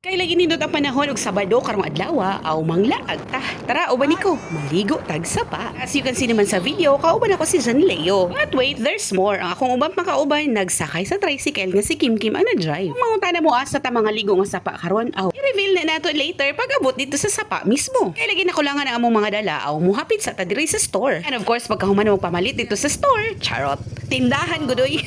Kay lagi nindot ang panahon og Sabado karong adlaw aw manglaag ta. Tara uban ko, maligo tag sapa. As you can see naman sa video, kauban ako si John Leo. But wait, there's more. Ang akong ubang makauban nagsakay sa tricycle nga si Kim Kim ang na-drive. Mangunta na mo asa ta mga ligo nga sapa karon aw. I-reveal na nato later pag abot dito sa sapa mismo. Kay lagi nakulangan ang among mga dala aw muhapit sa ta diri sa store. And of course pagkahuman mo pamalit dito sa store, charot. Tindahan gudoy.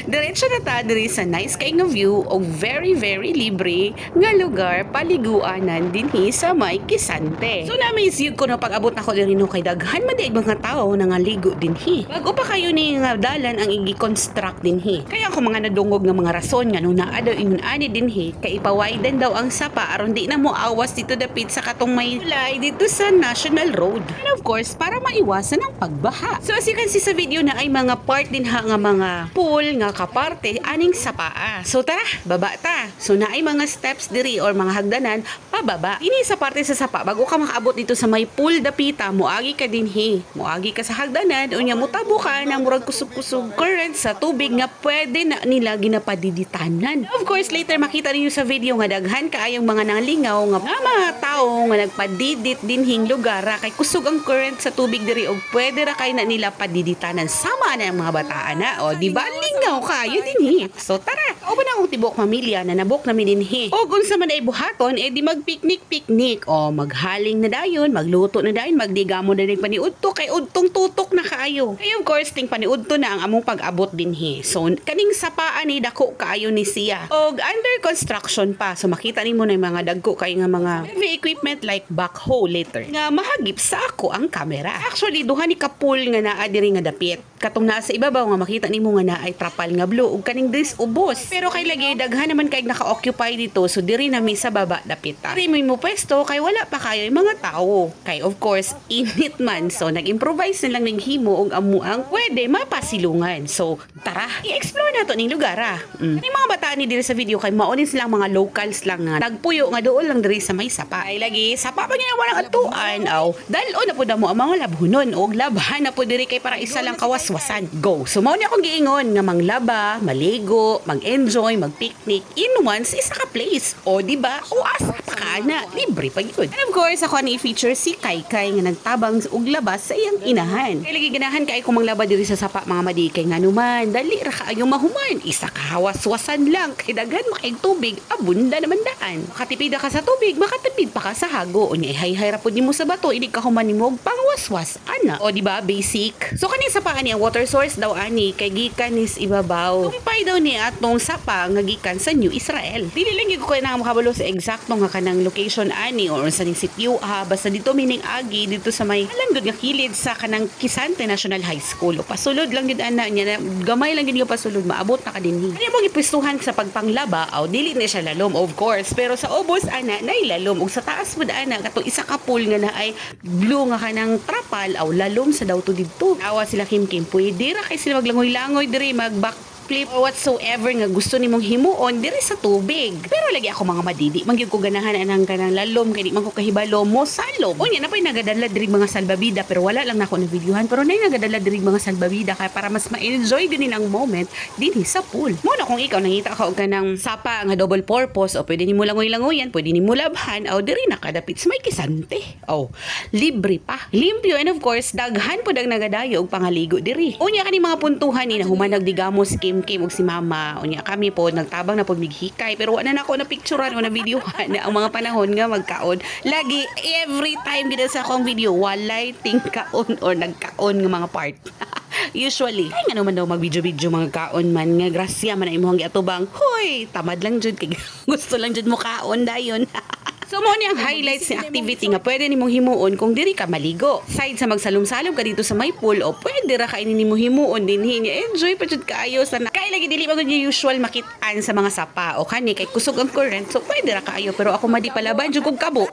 Diretso na ta diri sa nice kay nga view og very libre nga lugar paliguanan dinhi sa may Kisante. So na-amaze yun ko na pag-abot na ko diri no kay daghan man di mga tao na nga ligo dinhi. Bago pa kayo ni nga dalan ang igi-construct dinhi. Kaya ako mga nadungog nga mga rason nga nung naa daw ingon ani dinhi kay ipawiden daw ang sapa aron di na mo awas dito dapit sa katong may tulay dito sa National Road. And of course para maiwasan ang pagbaha. So as you can see sa video na ay mga part din ha nga mga pool nga kaparte aning sapaa. So tara, baba ta. So naay mga steps diri or mga hagdanan pababa. Ini sa parte sa sapa bago ka makaabot dito sa may pool dapita moagi ka dinhi. Moagi ka sa hagdanan unya motabo ka ng murag kusog-kusog current sa tubig nga pwede na nila ginapadiditanan. Of course later makita niyo sa video nga daghan kaayong mga nanglingaw nga mga tao nga nagpadidit dinhing lugar kay kusog ang current sa tubig diri og pwede ra kay na nila padiditanan sama na ang mga bataan na o di ba lingaw kayo dinhi. So tara, o ba na akong tibok pamilya na nabok namin dinhi. O kung sa man ay buhaton, di mag-picnic o maghaling na dayon, magluto na dayon, magdigamo na din paniudto kay udtong tutok na kaayo. Kay of course ting paniudto na ang among pag-abot dinhi. So kaning sapaan ni dako kaayo ni siya. Og under construction pa. So makita nimo na yung mga dagko kay nga mga heavy equipment like backhoe later. Nga mahagip sa ako ang camera. Actually duha ni kapul nga naa diri nga dapit. Katong naa sa ibabaw nga makita nimo nga naa ay trapal nga blue ug kaning dis ubos. Pero kay lagi daghan naman kay naka-occupy dito so diri na mi sa baba dapit ta. Diri mo pwesto kay wala pa kayo yung mga tao. Kay of course init man so nag-improvise na lang ning himo og amuang pwede mapasilungan. So tara, i-explore nato ning lugar ah. Ning mga bataan ni diri sa video kay maonin silang mga locals lang nga nagpuyo nga dool lang diri sa may sapa. Ay lagi sapa pa ginawa ng atuan aw. Dalo na pud mo ang mga labhunon og labhan na pud diri kay para isa lang kawaswasan. Go. So mao ni akong giingon nga manglaba, maligo, mag-enjoy, mag-picnic in once isa ka place. O di ba? O asa pa ka na libre pa gyud. And of course ako ni feature si Kaykay nga nagtabang og labas sa iyang inahan. Kay lagi ganahan kay ko manglaba diri sa sapa mga madikay nga numan dali ra kaayo mahuman. Isa ka hawaswasan lang kay daghan makig tubig abunda naman daan. Makatipid ka sa tubig, makatipid pa ka sa hago. Unya hay-hay ra pud nimo sa bato inig ka human nimo og pangwaswas ana. O di ba basic? So kani sapaan niya water source daw ani kay gikan nis ibabaw. Tumpay daw ni atong sapa nga gikan sa New Israel. Dili lang gyud ko na makabalo sa eksakto nga kanang location ani or sa ning sitio basta dito mining agi dito sa may alam nga kilid sa kanang Kisante National High School. O pasulod lang gyud ana niya gamay lang gyud yung pasulod maabot na ka dinhi. Ano mo gipwestuhan sa pagpanglaba aw dili na siya lalom of course pero sa ubos ana nay lalom ug sa taas pud ana kato isa ka pool nga naay blue nga kanang trapal aw lalom sa daw to didto. Awa sila Kim Kim pwede ra kay sila maglangoy-langoy diri mag flip or whatsoever nga gusto nimong himuon diri sa tubig. Pero lagi ako mga madidi, mangyud ko ganahan anang kanang lalom kay di man ko kahibalo mo salom. Unya na pay nagadala diri mga salbabida pero wala lang nako na videohan pero nay nagadala diri mga salbabida kay para mas ma-enjoy din ang moment dinhi sa pool. Mo na kung ikaw nangita ka og kanang sapa nga double purpose o pwede nimo langoy-langoyan, pwede nimo labhan o diri nakadapit sa may Kisante. Oh, libre pa. Limpyo and of course daghan pud ang nagadayo og pangaligo diri. Unya kani mga puntuhan ni na human nagdigamos Kim og si mama unya kami po nagtabang na po mighikay pero wala na ako na picturean o na videohan na ang mga panahon nga magkaon lagi every time gid sa akong video walay tingkaon or nagkaon nga mga part. Usually ay nga naman daw mag-video mga kaon man nga grasya man ay imong giatubang hoy tamad lang jud kay gusto lang jud mo kaon dayon. So mo ni ang highlights ni activity nga pwede nimong himuon kung diri ka maligo. Side sa magsalom-salom ka dito sa may pool o pwede ra kainin nimo himuon dinhi nga enjoy pa jud kaayo sa kay lagi dili magud usual makit-an sa mga sapa o kani kay kusog ang current so pwede ra kaayo pero ako madi palaban jud kog kabo.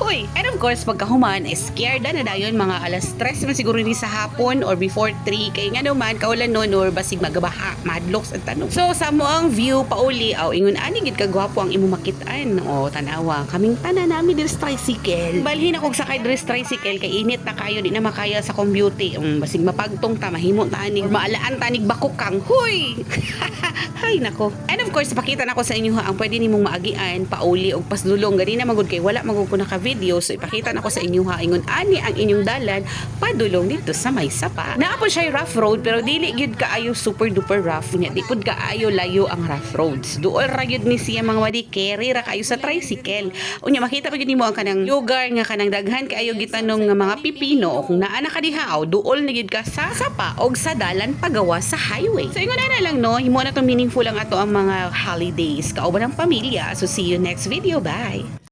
Hoy, and of course pagkahuman scared na dayon mga alas 3 man siguro ni sa hapon or before 3 kay nga naman kaulan nun or basig magabaha madlok sa tanong. So sa mo ang view pauli aw ingon ani gid kagwapo ang imo makitaan. O tanawa kaming tanan nami dir tricycle. Balhin ako sakay dir tricycle kay init na kayo di na makaya sa commute. Basig mapagtong ta mahimo ta anig maalaan ta anig bakukang. Hoy. Hay nako. And of course pakita na ko sa inyo ha ang pwede nimong maagian pauli og pasdulong gani na magud kay wala magud ko naka video so ipakita na ko sa inyo ha ingon ani ang inyong dalan padulong dito sa may sapa. Naapon siya rough road pero dili gyud kaayo super duper rough nya di pud kaayo layo ang rough roads. Duol ra gyud ni siya mga wadi carry ra kayo sa tricycle. Unya makita pa gyud nimo ang kanang lugar nga kanang daghan kaayo gitanong nga mga pipino o kung naa na ka diha aw duol na gyud ka sa sapa og sa dalan pagawa sa highway. So ingon na lang no himo na tong meaningful ang ato ang mga holidays kauban ng pamilya. So see you next video. Bye.